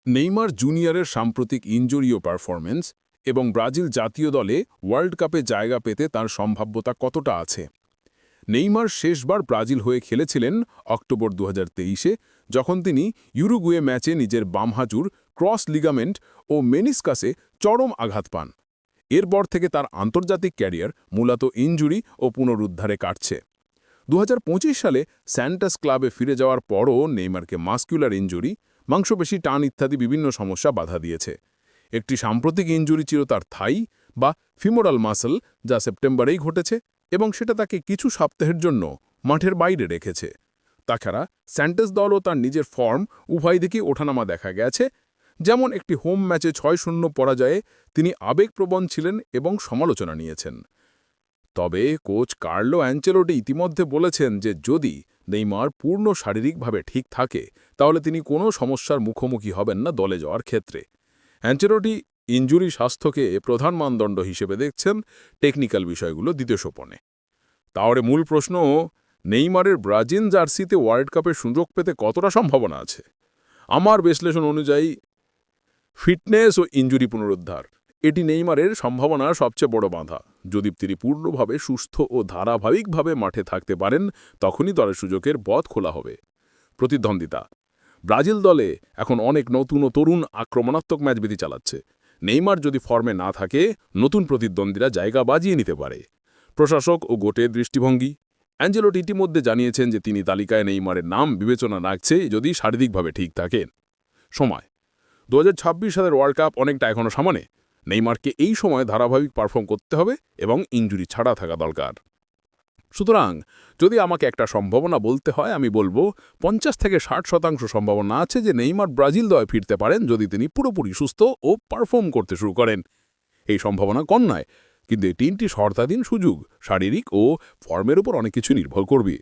Neymar জুনিয়রের সাম্প্রতিক injury ও performance এবং ব্রাজিল জাতীয় দলে ওয়ার্ল্ড কাপে জায়গা পেতে তার সম্ভাব্যতা কতটা আছে। নেইমার শেষবার ব্রাজিল হয়ে খেলেছিলেন অক্টোবর 2023-এ, যখন তিনি ইউরুগুয়ে ম্যাচে নিজের বাম হাঁটুর ক্রস লিগামেন্ট ও মেনিসকাসে চরম আঘাত পান। এরপর থেকে তার আন্তর্জাতিক ক্যারিয়ার মূলত ইনজুরি ও পুনরুদ্ধারে কাটছে। 2025 সালে স্যান্টাস ক্লাবে ফিরে যাওয়ার পরও নেইমারকে মাস্কুলার ইনজুরি, মাংসপেশি টান ইত্যাদি বিভিন্ন সমস্যা বাধা দিয়েছে। একটি সাম্প্রতিক ইনজুরি ছিল তার থাই বা ফিমোরাল মাসল, যা সেপ্টেম্বরেই ঘটেছে এবং সেটা তাকে কিছু সপ্তাহের জন্য মাঠের বাইরে রেখেছে। তাছাড়া স্যান্টাস দলও তার নিজের ফর্ম উভয় দিকেই ওঠানামা দেখা গেছে। যেমন একটি হোম ম্যাচে 6-0 পরাজয়ে তিনি আবেগপ্রবণ ছিলেন এবং সমালোচনা নিয়েছেন। তবে কোচ কার্লো অ্যাঞ্চেলোটি ইতিমধ্যে বলেছেন যে যদি নেইমার পূর্ণ শারীরিকভাবে ঠিক থাকে তাহলে তিনি কোনো সমস্যার মুখোমুখি হবেন না দলে যাওয়ার ক্ষেত্রে। অ্যাঞ্চেলোটি ইনজুরি স্বাস্থ্যকে প্রধান মানদণ্ড হিসেবে দেখছেন, টেকনিক্যাল বিষয়গুলো দ্বিতীয় সোপানে। তাহলে মূল প্রশ্ন, নেইমারের ব্রাজিল জার্সিতে ওয়ার্ল্ড কাপের সুযোগ পেতে কতটা সম্ভাবনা আছে? আমার বিশ্লেষণ অনুযায়ী ফিটনেস ও ইনজুরি পুনরুদ্ধার এটি নেইমারের সম্ভাবনার সবচেয়ে বড় বাধা। যদি তিনি পূর্ণভাবে সুস্থ ও ধারাবাহিকভাবে মাঠে থাকতে পারেন তখনই দলের সুযোগের পথ খোলা হবে। প্রতিদ্বন্দ্বিতা, ব্রাজিল দলে এখন অনেক নতুন ও তরুণ আক্রমণাত্মক ম্যাচবিধি চালাচ্ছে। নেইমার যদি ফর্মে না থাকে নতুন প্রতিদ্বন্দ্বীরা জায়গা বাজিয়ে নিতে পারে। প্রশাসক ও গোটের দৃষ্টিভঙ্গি, অ্যাঞ্জেলোটি ইতিমধ্যে জানিয়েছেন যে তিনি তালিকায় নেইমারের নাম বিবেচনা রাখছে যদি শারীরিকভাবে ঠিক থাকেন। সময়, 2026 সালের ওয়ার্ল্ড কাপ অনেকটা এখনও সামনে। নেইমারকে এই সময় ধারাবাহিক পারফর্ম করতে হবে এবং ইনজুরি ছাড়া থাকা দরকার। সুতরাং যদি আমাকে একটা সম্ভাবনা বলতে হয় আমি বলবো 50-60% সম্ভাবনা আছে যে নেইমার ব্রাজিল দলে ফিরতে পারেন যদি তিনি পুরোপুরি সুস্থ ও পারফর্ম করতে শুরু করেন। এই সম্ভাবনা কম নয়, কিন্তু এই তিনটি শর্তাধীন সুযোগ শারীরিক ও ফর্মের উপর অনেক কিছু নির্ভর করবে।